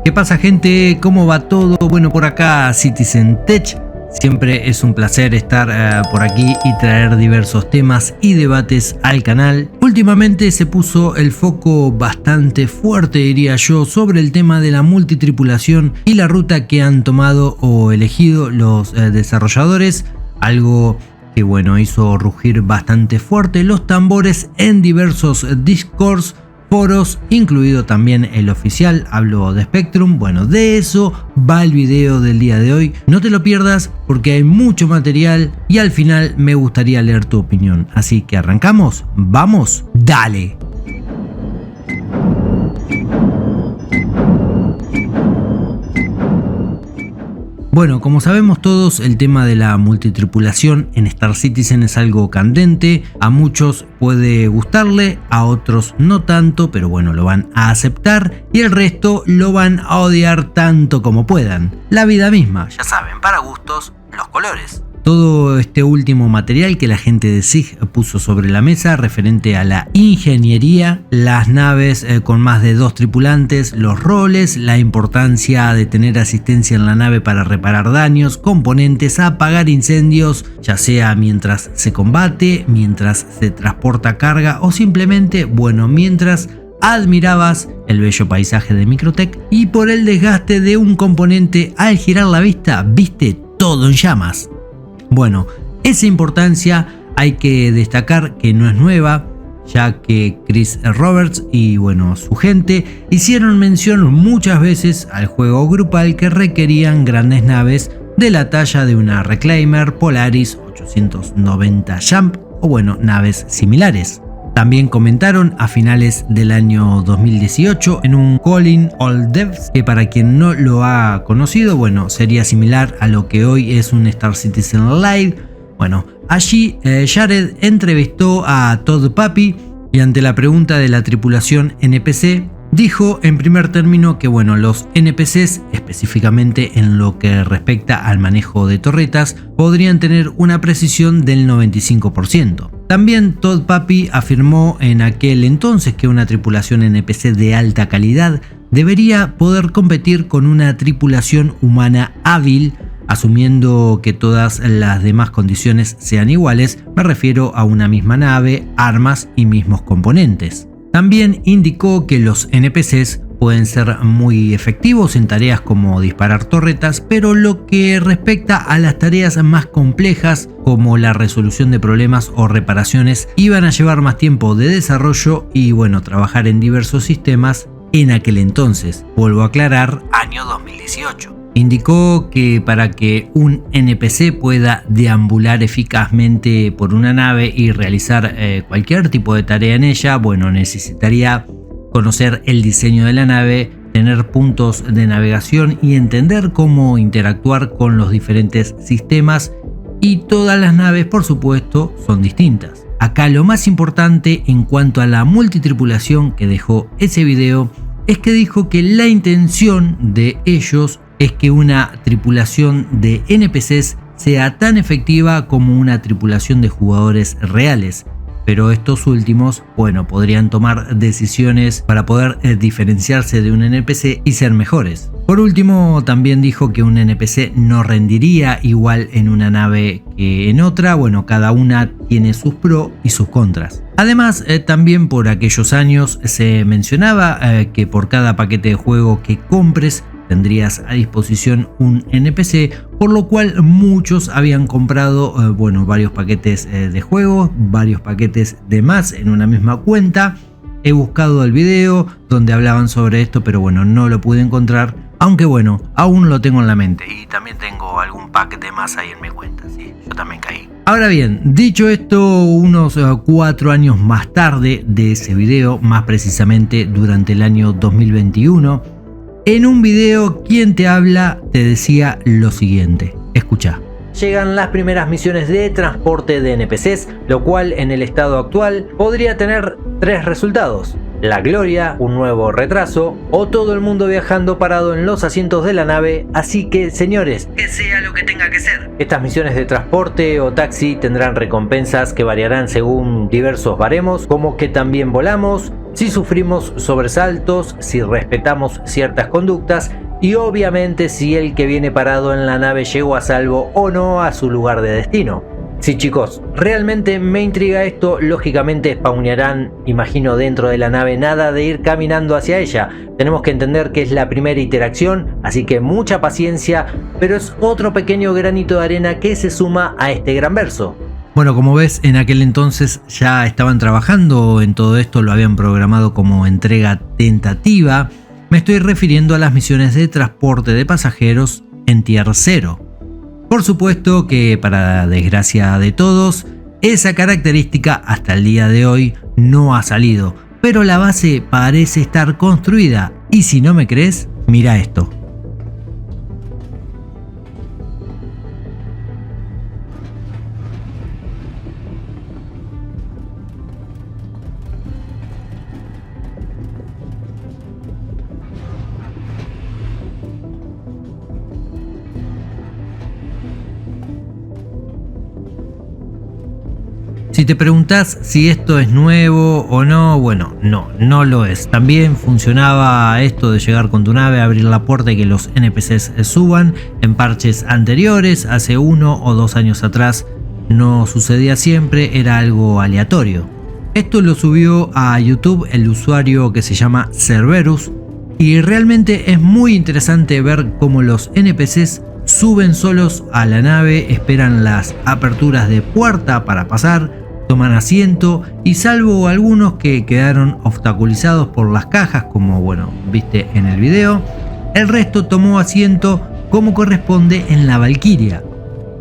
¿Qué pasa, gente? ¿Cómo va todo? Bueno, por acá Citizen Tech. Siempre es un placer estar por aquí y traer diversos temas y debates al canal. Últimamente se puso el foco bastante fuerte, diría yo, sobre el tema de la multitripulación y la ruta que han tomado o elegido los desarrolladores. Algo que bueno, hizo rugir bastante fuerte los tambores en diversos discords, foros, incluido también el oficial, hablo de Spectrum. Bueno, de eso va el video del día de hoy, no te lo pierdas porque hay mucho material y al final me gustaría leer tu opinión, así que arrancamos, vamos, dale. Bueno, como sabemos todos, el tema de la multitripulación en Star Citizen es algo candente. A muchos puede gustarle, a otros no tanto, pero bueno, lo van a aceptar y el resto lo van a odiar tanto como puedan. La vida misma, ya saben, para gustos, los colores. Todo este último material que la gente de SIG puso sobre la mesa referente a la ingeniería, las naves con más de 2 tripulantes, los roles, la importancia de tener asistencia en la nave para reparar daños, componentes, apagar incendios, ya sea mientras se combate, mientras se transporta carga o simplemente, bueno, mientras admirabas el bello paisaje de Microtech y por el desgaste de un componente al girar la vista, viste todo en llamas. Bueno, esa importancia hay que destacar que no es nueva, ya que Chris Roberts y bueno, su gente hicieron mención muchas veces al juego grupal que requerían grandes naves de la talla de una Reclaimer, Polaris 890 Jump o bueno, naves similares. También comentaron a finales del año 2018 en un Calling All Devs, que para quien no lo ha conocido, bueno, sería similar a lo que hoy es un Star Citizen Live. Bueno, allí Jared entrevistó a Todd Papy y ante la pregunta de la tripulación NPC, dijo en primer término que bueno, los NPCs, específicamente en lo que respecta al manejo de torretas, podrían tener una precisión del 95%. También Todd Papy afirmó en aquel entonces que una tripulación NPC de alta calidad debería poder competir con una tripulación humana hábil, asumiendo que todas las demás condiciones sean iguales, me refiero a una misma nave, armas y mismos componentes. También indicó que los NPCs pueden ser muy efectivos en tareas como disparar torretas, pero lo que respecta a las tareas más complejas como la resolución de problemas o reparaciones iban a llevar más tiempo de desarrollo y bueno, trabajar en diversos sistemas en aquel entonces, vuelvo a aclarar, año 2018. Indicó que para que un NPC pueda deambular eficazmente por una nave y realizar cualquier tipo de tarea en ella, bueno, necesitaría conocer el diseño de la nave, tener puntos de navegación y entender cómo interactuar con los diferentes sistemas, y todas las naves, por supuesto, son distintas. Acá lo más importante en cuanto a la multitripulación que dejó ese video es que dijo que la intención de ellos es que una tripulación de NPCs sea tan efectiva como una tripulación de jugadores reales, pero estos últimos, bueno, podrían tomar decisiones para poder diferenciarse de un NPC y ser mejores. Por último, también dijo que un NPC no rendiría igual en una nave que en otra, bueno, cada una tiene sus pros y sus contras. Además, también por aquellos años se mencionaba que por cada paquete de juego que compres tendrías a disposición un NPC, por lo cual muchos habían comprado bueno, varios paquetes de juego, varios paquetes de más en una misma cuenta. He buscado el video donde hablaban sobre esto, pero bueno, no lo pude encontrar, aunque bueno, aún lo tengo en la mente y también tengo algún pack de más ahí en mi cuenta, sí, yo también caí. Ahora bien, dicho esto, unos 4 años más tarde de ese video, más precisamente durante el año 2021, en un video, quien te habla te decía lo siguiente, escucha. Llegan las primeras misiones de transporte de NPCs, lo cual en el estado actual podría tener 3 resultados. la gloria, un nuevo retraso o todo el mundo viajando parado en los asientos de la nave. Así que, señores, que sea lo que tenga que ser. Estas misiones de transporte o taxi tendrán recompensas que variarán según diversos baremos, como que también volamos, si sufrimos sobresaltos, si respetamos ciertas conductas y obviamente si el que viene parado en la nave llegó a salvo o no a su lugar de destino. Sí, chicos, realmente me intriga esto. Lógicamente spawnearán, imagino, dentro de la nave, nada de ir caminando hacia ella. Tenemos que entender que es la primera interacción, así que mucha paciencia, pero es otro pequeño granito de arena que se suma a este gran verso. Bueno, como ves, en aquel entonces ya estaban trabajando en todo esto, lo habían programado como entrega tentativa. Me estoy refiriendo a las misiones de transporte de pasajeros en Tier 0. Por supuesto que, para desgracia de todos, esa característica hasta el día de hoy no ha salido, pero la base parece estar construida y si no me crees, mira esto. Si te preguntas si esto es nuevo o no, bueno, no lo es. También funcionaba esto de llegar con tu nave, abrir la puerta y que los NPCs suban en parches anteriores, hace 1 o 2 años atrás. No sucedía siempre, era algo aleatorio. Esto lo subió a YouTube el usuario que se llama Cerberus y realmente es muy interesante ver cómo los NPCs suben solos a la nave, esperan las aperturas de puerta para pasar, toman asiento y salvo algunos que quedaron obstaculizados por las cajas, como bueno, viste en el video, el resto tomó asiento como corresponde en la Valkyria.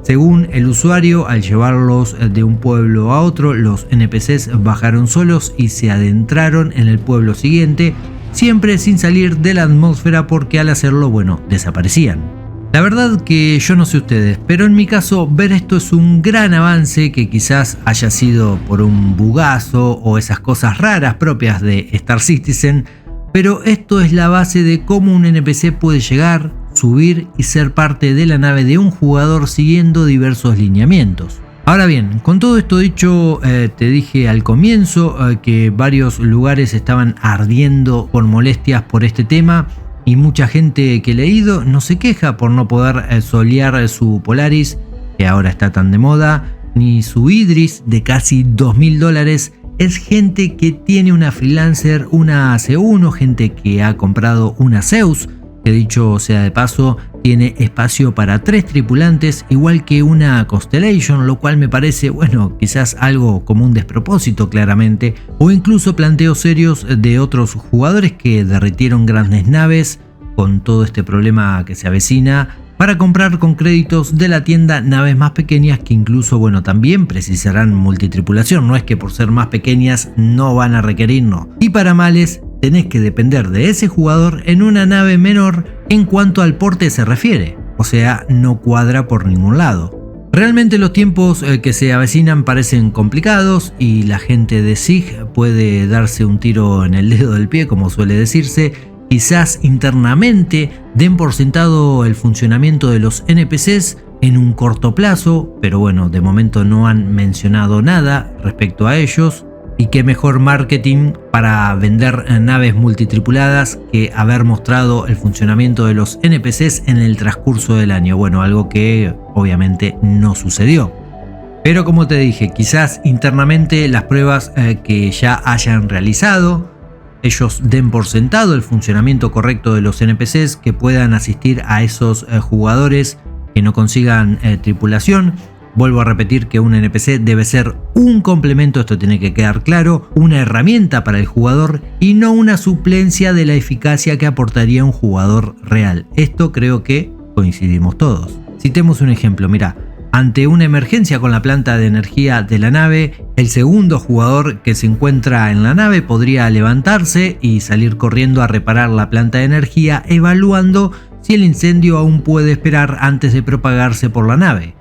Según el usuario, al llevarlos de un pueblo a otro, los NPCs bajaron solos y se adentraron en el pueblo siguiente, siempre sin salir de la atmósfera porque al hacerlo, bueno, desaparecían. La verdad que yo no sé ustedes, pero en mi caso ver esto es un gran avance que quizás haya sido por un bugazo o esas cosas raras propias de Star Citizen, pero esto es la base de cómo un NPC puede llegar, subir y ser parte de la nave de un jugador siguiendo diversos lineamientos. Ahora bien, con todo esto dicho, te dije al comienzo que varios lugares estaban ardiendo por molestias por este tema. Y mucha gente que he leído no se queja por no poder solear su Polaris, que ahora está tan de moda, ni su Idris de casi $2000. Es gente que tiene una Freelancer, una AC1, gente que ha comprado una Zeus, que dicho sea de paso, tiene espacio para 3 tripulantes, igual que una Constellation, lo cual me parece, bueno, quizás algo como un despropósito claramente, o incluso planteos serios de otros jugadores que derritieron grandes naves con todo este problema que se avecina, para comprar con créditos de la tienda naves más pequeñas que incluso, bueno, también precisarán multitripulación, no es que por ser más pequeñas no van a requerir, no. Y para males, tenés que depender de ese jugador en una nave menor en cuanto al porte se refiere, o sea, no cuadra por ningún lado. Realmente los tiempos que se avecinan parecen complicados y la gente de SIG puede darse un tiro en el dedo del pie, como suele decirse. Quizás internamente den por sentado el funcionamiento de los NPCs en un corto plazo, pero bueno, de momento no han mencionado nada respecto a ellos. Y qué mejor marketing para vender naves multitripuladas que haber mostrado el funcionamiento de los NPCs en el transcurso del año. Bueno, algo que obviamente no sucedió. Pero como te dije, quizás internamente las pruebas que ya hayan realizado, ellos den por sentado el funcionamiento correcto de los NPCs, que puedan asistir a esos jugadores que no consigan tripulación. Vuelvo a repetir que un NPC debe ser un complemento, esto tiene que quedar claro, una herramienta para el jugador y no una suplencia de la eficacia que aportaría un jugador real. Esto creo que coincidimos todos. Citemos un ejemplo, mira, ante una emergencia con la planta de energía de la nave, el segundo jugador que se encuentra en la nave podría levantarse y salir corriendo a reparar la planta de energía, evaluando si el incendio aún puede esperar antes de propagarse por la nave.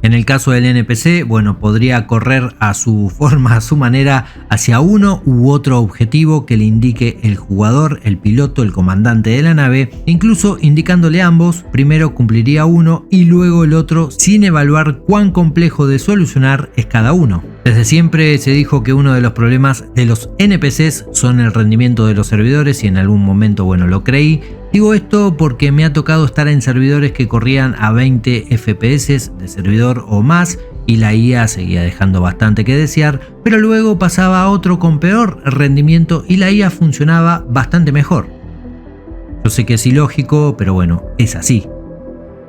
En el caso del NPC, bueno, podría correr a su forma, a su manera, hacia uno u otro objetivo que le indique el jugador, el piloto, el comandante de la nave, incluso indicándole ambos, primero cumpliría uno y luego el otro, sin evaluar cuán complejo de solucionar es cada uno. Desde siempre se dijo que uno de los problemas de los NPCs son el rendimiento de los servidores y en algún momento, bueno, lo creí. Digo esto porque me ha tocado estar en servidores que corrían a 20 FPS de servidor o más y la IA seguía dejando bastante que desear, pero luego pasaba a otro con peor rendimiento y la IA funcionaba bastante mejor. Yo sé que es ilógico, pero bueno, es así.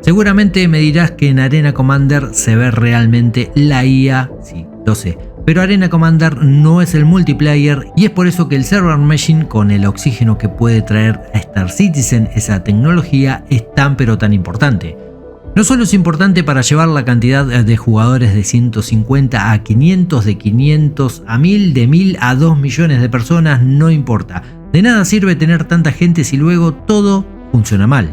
Seguramente me dirás que en Arena Commander se ve realmente la IA, sí, lo sé. Pero Arena Commander no es el multiplayer y es por eso que el server meshing, con el oxígeno que puede traer a Star Citizen esa tecnología, es tan pero tan importante. No solo es importante para llevar la cantidad de jugadores de 150 a 500, de 500 a 1000, de 1000 a 2 millones de personas, no importa. De nada sirve tener tanta gente si luego todo funciona mal.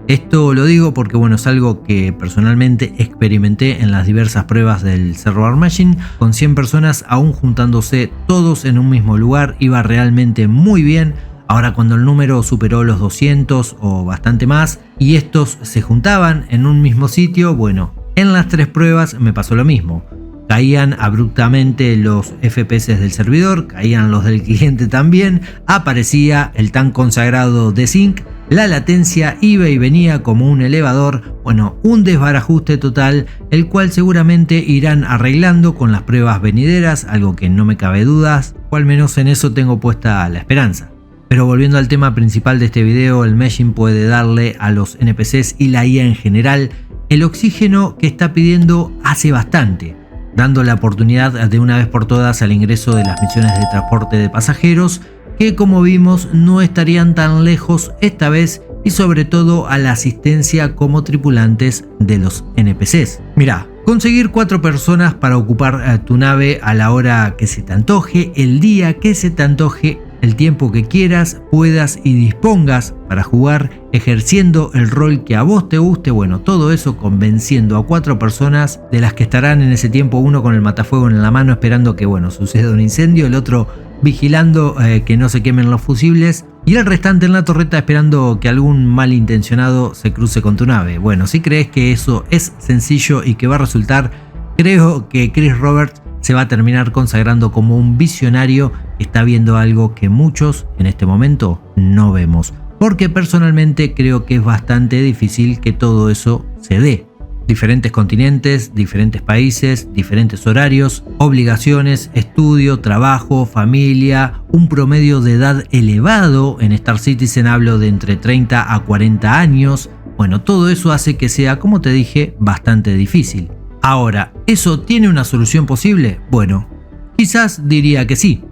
Esto lo digo porque bueno, es algo que personalmente experimenté en las diversas pruebas del server meshing. Con 100 personas aún juntándose todos en un mismo lugar iba realmente muy bien. Ahora cuando el número superó los 200 o bastante más y estos se juntaban en un mismo sitio, bueno, en las 3 pruebas me pasó lo mismo. Caían abruptamente los FPS del servidor, caían los del cliente también, aparecía el tan consagrado desync, la latencia iba y venía como un elevador, bueno, un desbarajuste total, el cual seguramente irán arreglando con las pruebas venideras, algo que no me cabe dudas, o al menos en eso tengo puesta la esperanza. Pero volviendo al tema principal de este video, el meshing puede darle a los NPCs y la IA en general el oxígeno que está pidiendo hace bastante, dando la oportunidad de una vez por todas al ingreso de las misiones de transporte de pasajeros, que como vimos no estarían tan lejos esta vez, y sobre todo a la asistencia como tripulantes de los NPCs. Mirá, conseguir 4 personas para ocupar tu nave a la hora que se te antoje, el día que se te antoje, el tiempo que quieras, puedas y dispongas para jugar, ejerciendo el rol que a vos te guste, bueno, todo eso convenciendo a 4 personas, de las que estarán en ese tiempo uno con el matafuego en la mano esperando que bueno, suceda un incendio, el otro vigilando que no se quemen los fusibles y el restante en la torreta esperando que algún malintencionado se cruce con tu nave. Bueno, si crees que eso es sencillo y que va a resultar, creo que Chris Roberts se va a terminar consagrando como un visionario que está viendo algo que muchos en este momento no vemos, porque personalmente creo que es bastante difícil que todo eso se dé. Diferentes continentes, diferentes países, diferentes horarios, obligaciones, estudio, trabajo, familia, un promedio de edad elevado. En Star Citizen hablo de entre 30 a 40 años. Bueno, todo eso hace que sea, como te dije, bastante difícil. Ahora, ¿eso tiene una solución posible? Bueno, quizás diría que sí.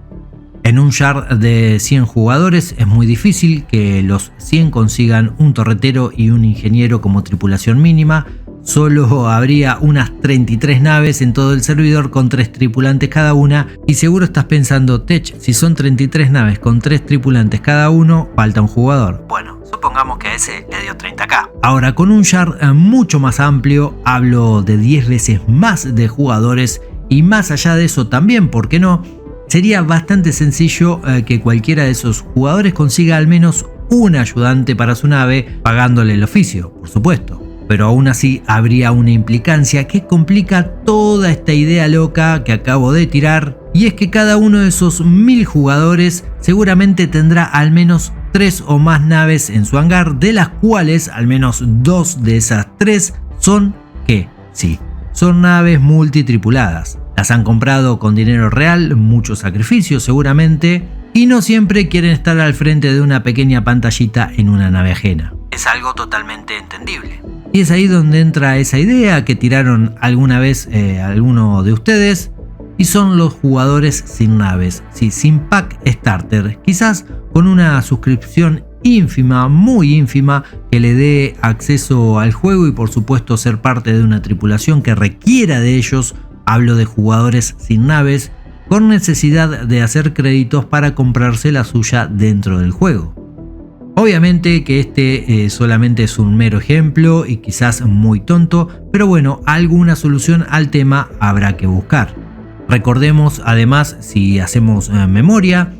En un shard de 100 jugadores es muy difícil que los 100 consigan un torretero y un ingeniero como tripulación mínima. Solo habría unas 33 naves en todo el servidor con 3 tripulantes cada una, y seguro estás pensando, Tech, si son 33 naves con 3 tripulantes cada uno, falta un jugador. Bueno, supongamos que a ese le dio 30k. Ahora, con un shard mucho más amplio, hablo de 10 veces más de jugadores, y más allá de eso también, ¿por qué no? Sería bastante sencillo que cualquiera de esos jugadores consiga al menos un ayudante para su nave, pagándole el oficio, por supuesto. Pero aún así habría una implicancia que complica toda esta idea loca que acabo de tirar, y es que cada uno de esos 1000 jugadores seguramente tendrá al menos 3 o más naves en su hangar, de las cuales al menos 2 de esas 3 son, ¿qué? Sí, son naves multitripuladas. Las han comprado con dinero real, mucho sacrificio seguramente, y no siempre quieren estar al frente de una pequeña pantallita en una nave ajena. Es algo totalmente entendible. Y es ahí donde entra esa idea que tiraron alguna vez alguno de ustedes, y son los jugadores sin naves, sí, sin pack starter, quizás con una suscripción ínfima, muy ínfima, que le dé acceso al juego y por supuesto ser parte de una tripulación que requiera de ellos. Hablo de jugadores sin naves, con necesidad de hacer créditos para comprarse la suya dentro del juego. Obviamente que este solamente es un mero ejemplo y quizás muy tonto, pero bueno, alguna solución al tema habrá que buscar. Recordemos además, si hacemos memoria,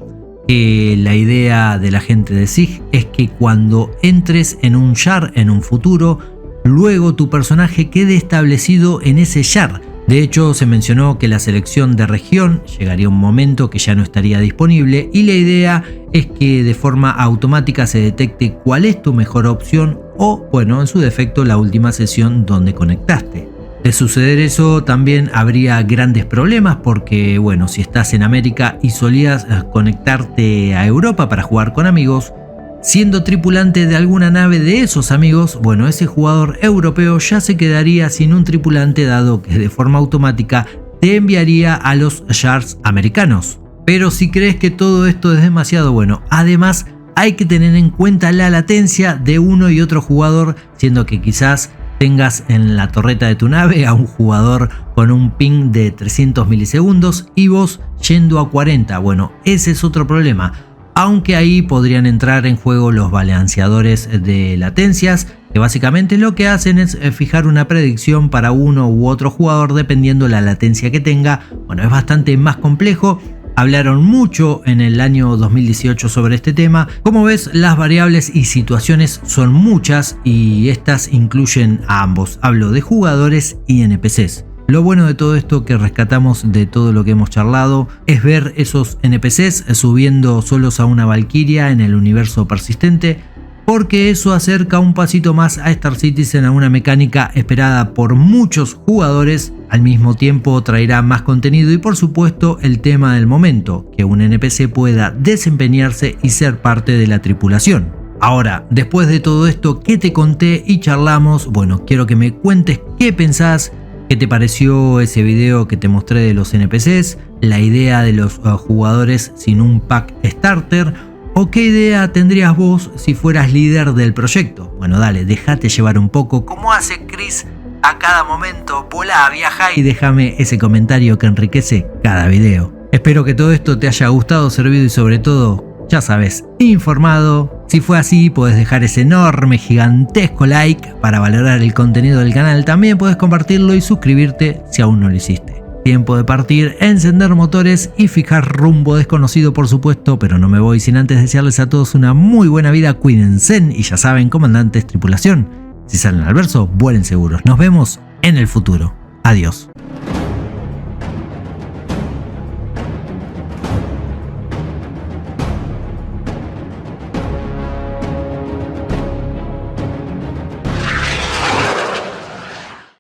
que la idea de la gente de SIG es que cuando entres en un shard en un futuro, luego tu personaje quede establecido en ese shard. De hecho, se mencionó que la selección de región llegaría un momento que ya no estaría disponible y la idea es que de forma automática se detecte cuál es tu mejor opción o, bueno, en su defecto, la última sesión donde conectaste. De suceder eso, también habría grandes problemas porque, bueno, si estás en América y solías conectarte a Europa para jugar con amigos, siendo tripulante de alguna nave de esos amigos, bueno, ese jugador europeo ya se quedaría sin un tripulante, dado que de forma automática te enviaría a los shards americanos. Pero si crees que todo esto es demasiado, bueno, además hay que tener en cuenta la latencia de uno y otro jugador, siendo que quizás tengas en la torreta de tu nave a un jugador con un ping de 300 milisegundos y vos yendo a 40. Bueno, ese es otro problema. Aunque ahí podrían entrar en juego los balanceadores de latencias, que básicamente lo que hacen es fijar una predicción para uno u otro jugador dependiendo la latencia que tenga. Bueno, es bastante más complejo. Hablaron mucho en el año 2018 sobre este tema. Como ves, las variables y situaciones son muchas y estas incluyen a ambos. Hablo de jugadores y NPCs. Lo bueno de todo esto que rescatamos de todo lo que hemos charlado es ver esos NPCs subiendo solos a una Valkyria en el universo persistente, porque eso acerca un pasito más a Star Citizen a una mecánica esperada por muchos jugadores. Al mismo tiempo traerá más contenido y por supuesto el tema del momento, que un NPC pueda desempeñarse y ser parte de la tripulación. Ahora, después de todo esto que te conté y charlamos, bueno, quiero que me cuentes qué pensás. ¿Qué te pareció ese video que te mostré de los NPCs? ¿La idea de los jugadores sin un pack starter? ¿O qué idea tendrías vos si fueras líder del proyecto? Bueno, dale, déjate llevar un poco como hace Chris a cada momento. Volá, viaja y déjame ese comentario que enriquece cada video. Espero que todo esto te haya gustado, servido y sobre todo, ya sabes, informado. Si fue así, puedes dejar ese enorme, gigantesco like para valorar el contenido del canal. También puedes compartirlo y suscribirte si aún no lo hiciste. Tiempo de partir, encender motores y fijar rumbo desconocido, por supuesto, pero no me voy sin antes desearles a todos una muy buena vida. Cuídense y ya saben, comandantes, tripulación, si salen al verso, vuelen seguros. Nos vemos en el futuro. Adiós.